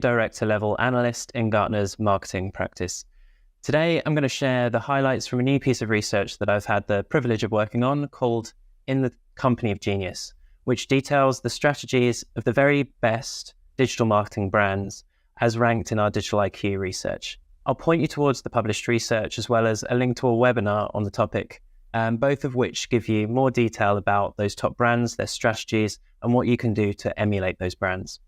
Director Analyst in Gartner's marketing practice. Today, I'm going to share the highlights from a new piece of research that I've had the privilege of working on called In the Company of Genius, which details the strategies of the very best digital marketing brands as ranked in our Digital IQ research. I'll point you towards the published research as well as a link to a webinar on the topic, both of which give you more detail about those top brands, their strategies, and what you can do to emulate those brands.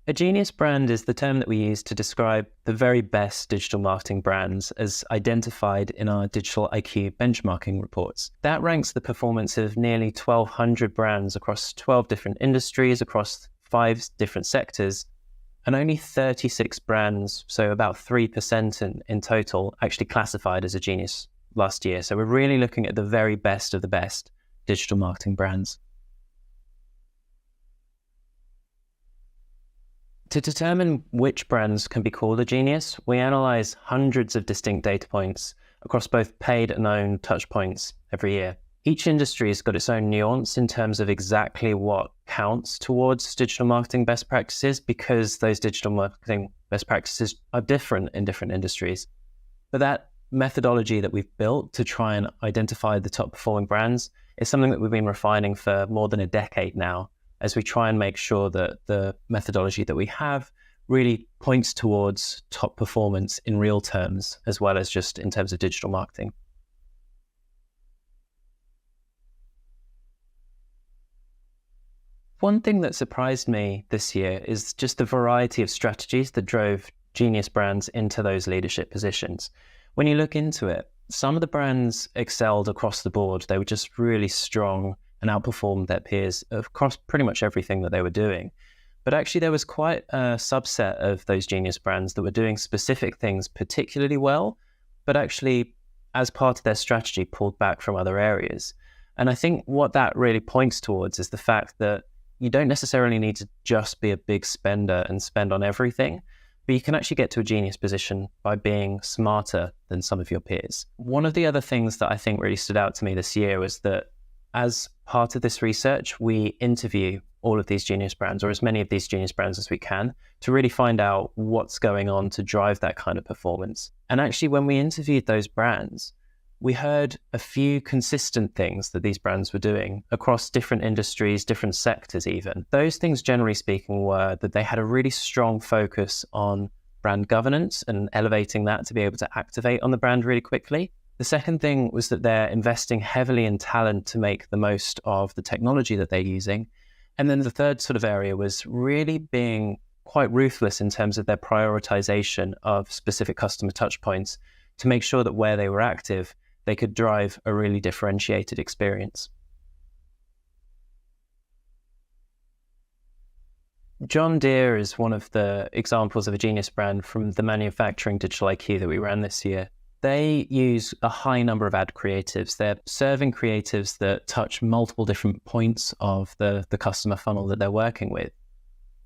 A genius brand is the term that we use to describe the very best digital marketing brands as identified in our Digital IQ benchmarking reports. That ranks the performance of nearly 1,200 brands across 12 different industries, across 5 different sectors, and only 36 brands, so about 3% in total, actually classified as a genius last year. So we're really looking at the very best of the best digital marketing brands. To determine which brands can be called a genius, we analyse hundreds of distinct data points across both paid and owned touchpoints every year. Each industry has got its own nuance in terms of exactly what counts towards digital marketing best practices, because those digital marketing best practices are different in different industries. But that methodology that we've built to try and identify the top performing brands is something that we've been refining for more than a decade now, as we try and make sure that the methodology that we have really points towards top performance in real terms, as well as just in terms of digital marketing. One thing that surprised me this year is just the variety of strategies that drove genius brands into those leadership positions. When you look into it, some of the brands excelled across the board. They were just really strong and outperformed their peers across pretty much everything that they were doing. But actually there was quite a subset of those genius brands that were doing specific things particularly well, but actually as part of their strategy pulled back from other areas. And I think what that really points towards is the fact that you don't necessarily need to just be a big spender and spend on everything, but you can actually get to a genius position by being smarter than some of your peers. One of the other things that I think really stood out to me this year was that as part of this research, we interview all of these genius brands, or as many of these genius brands as we can, to really find out what's going on to drive that kind of performance. And actually, when we interviewed those brands, we heard a few consistent things that these brands were doing across different industries, different sectors even. Those things, generally speaking, were that they had a really strong focus on brand governance and elevating that to be able to activate on the brand really quickly. The second thing was that they're investing heavily in talent to make the most of the technology that they're using. And then the third sort of area was really being quite ruthless in terms of their prioritization of specific customer touchpoints to make sure that where they were active, they could drive a really differentiated experience. John Deere is one of the examples of a genius brand from the manufacturing Digital IQ that we ran this year. They use a high number of ad creatives. They're serving creatives that touch multiple different points of the customer funnel that they're working with.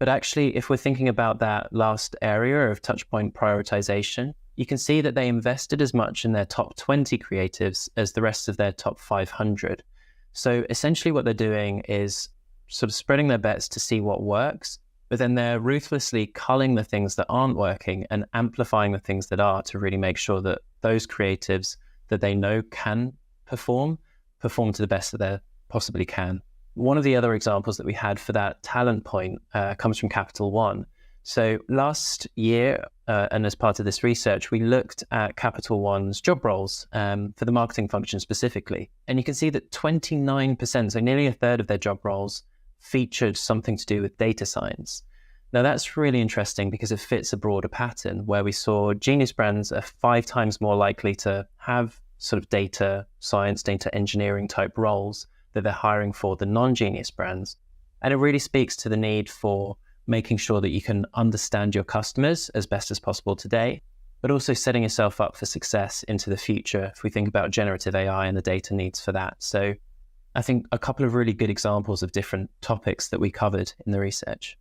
But actually, if we're thinking about that last area of touchpoint prioritization, you can see that they invested as much in their top 20 creatives as the rest of their top 500. So essentially what they're doing is sort of spreading their bets to see what works, but then they're ruthlessly culling the things that aren't working and amplifying the things that are to really make sure that those creatives that they know can perform to the best that they possibly can. One of the other examples that we had for that talent point comes from Capital One. So last year, and as part of this research, we looked at Capital One's job roles for the marketing function specifically. And you can see that 29%, so nearly a third of their job roles, featured something to do with data science. Now that's really interesting because it fits a broader pattern where we saw genius brands are 5 times more likely to have sort of data science, data engineering type roles that they're hiring for the non-genius brands. And it really speaks to the need for making sure that you can understand your customers as best as possible today, but also setting yourself up for success into the future if we think about generative AI and the data needs for that. So I think a couple of really good examples of different topics that we covered in the research.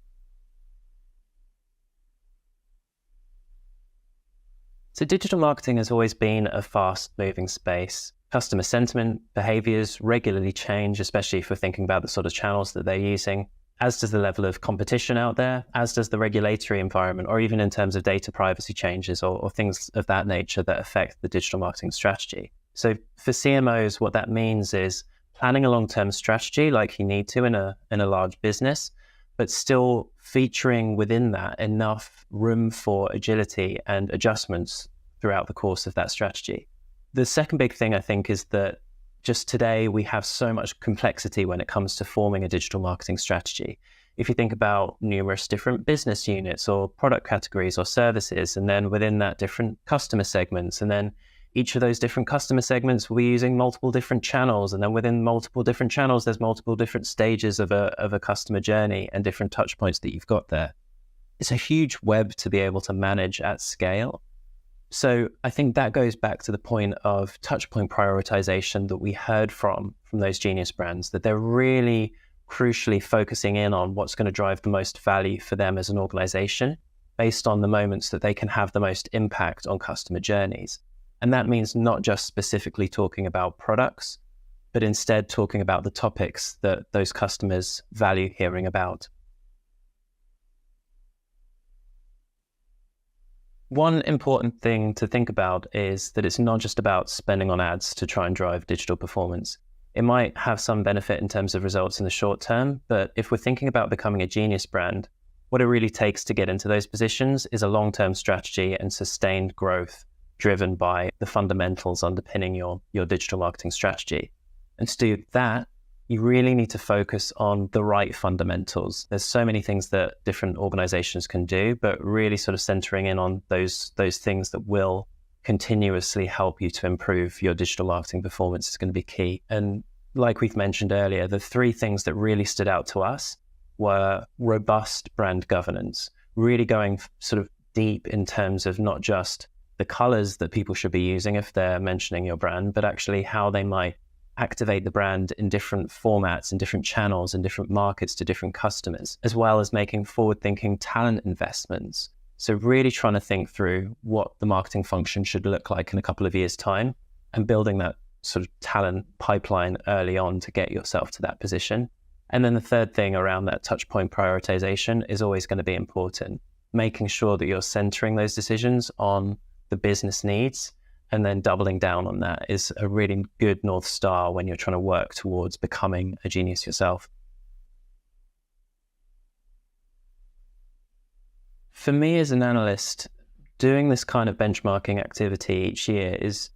So digital marketing has always been a fast-moving space. Customer sentiment, behaviors regularly change, especially if we're thinking about the sort of channels that they're using, as does the level of competition out there, as does the regulatory environment, or even in terms of data privacy changes or things of that nature that affect the digital marketing strategy. So for CMOs, what that means is planning a long-term strategy like you need to in a large business, but still featuring within that enough room for agility and adjustments throughout the course of that strategy. The second big thing, I think, is that just today we have so much complexity when it comes to forming a digital marketing strategy. If you think about numerous different business units or product categories or services, and then within that different customer segments, and then each of those different customer segments will be using multiple different channels, and then within multiple different channels, there's multiple different stages of a customer journey and different touch points that you've got there. It's a huge web to be able to manage at scale. So I think that goes back to the point of touchpoint prioritization that we heard from those genius brands, that they're really crucially focusing in on what's going to drive the most value for them as an organization based on the moments that they can have the most impact on customer journeys. And that means not just specifically talking about products, but instead talking about the topics that those customers value hearing about. One important thing to think about is that it's not just about spending on ads to try and drive digital performance. It might have some benefit in terms of results in the short term, but if we're thinking about becoming a genius brand, what it really takes to get into those positions is a long-term strategy and sustained growth driven by the fundamentals underpinning your digital marketing strategy. And to do that, you really need to focus on the right fundamentals. There's so many things that different organizations can do, but really sort of centering in on those things that will continuously help you to improve your digital marketing performance is going to be key. And like we've mentioned earlier, the three things that really stood out to us were robust brand governance, really going sort of deep in terms of not just the colors that people should be using if they're mentioning your brand, but actually how they might activate the brand in different formats, in different channels, in different markets to different customers, as well as making forward-thinking talent investments. So really trying to think through what the marketing function should look like in a couple of years' time and building that sort of talent pipeline early on to get yourself to that position. And then the third thing around that touchpoint prioritization is always going to be important, making sure that you're centering those decisions on the business needs, and then doubling down on that is a really good North Star when you're trying to work towards becoming a genius yourself. For me as an analyst, doing this kind of benchmarking activity each year is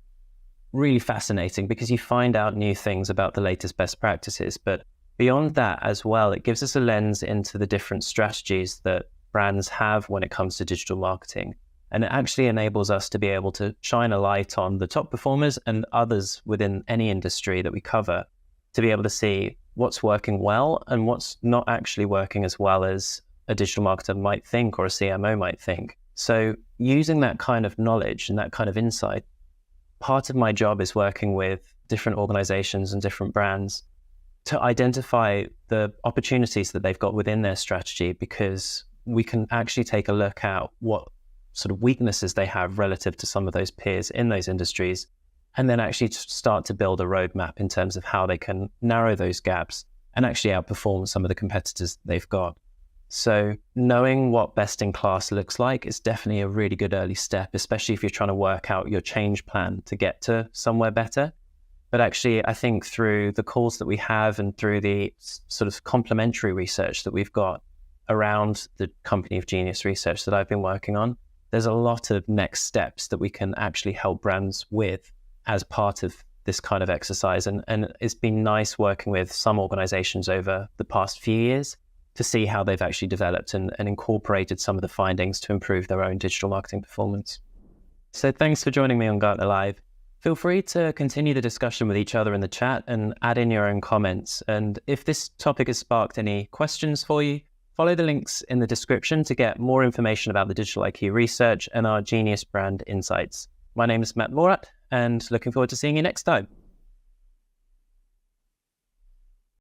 really fascinating because you find out new things about the latest best practices. But beyond that as well, it gives us a lens into the different strategies that brands have when it comes to digital marketing. And it actually enables us to be able to shine a light on the top performers and others within any industry that we cover to be able to see what's working well and what's not actually working as well as a digital marketer might think or a CMO might think. So using that kind of knowledge and that kind of insight, part of my job is working with different organizations and different brands to identify the opportunities that they've got within their strategy, because we can actually take a look at what sort of weaknesses they have relative to some of those peers in those industries, and then actually start to build a roadmap in terms of how they can narrow those gaps and actually outperform some of the competitors they've got. So knowing what best in class looks like is definitely a really good early step, especially if you're trying to work out your change plan to get to somewhere better. But actually, I think through the calls that we have and through the sort of complementary research that we've got around the Company of Genius research that I've been working on, there's a lot of next steps that we can actually help brands with as part of this kind of exercise. And it's been nice working with some organizations over the past few years to see how they've actually developed and incorporated some of the findings to improve their own digital marketing performance. So thanks for joining me on Gartner Live. Feel free to continue the discussion with each other in the chat and add in your own comments. And if this topic has sparked any questions for you, follow the links in the description to get more information about the Digital IQ research and our Genius Brand Insights. My name is Matt Moorut, and looking forward to seeing you next time.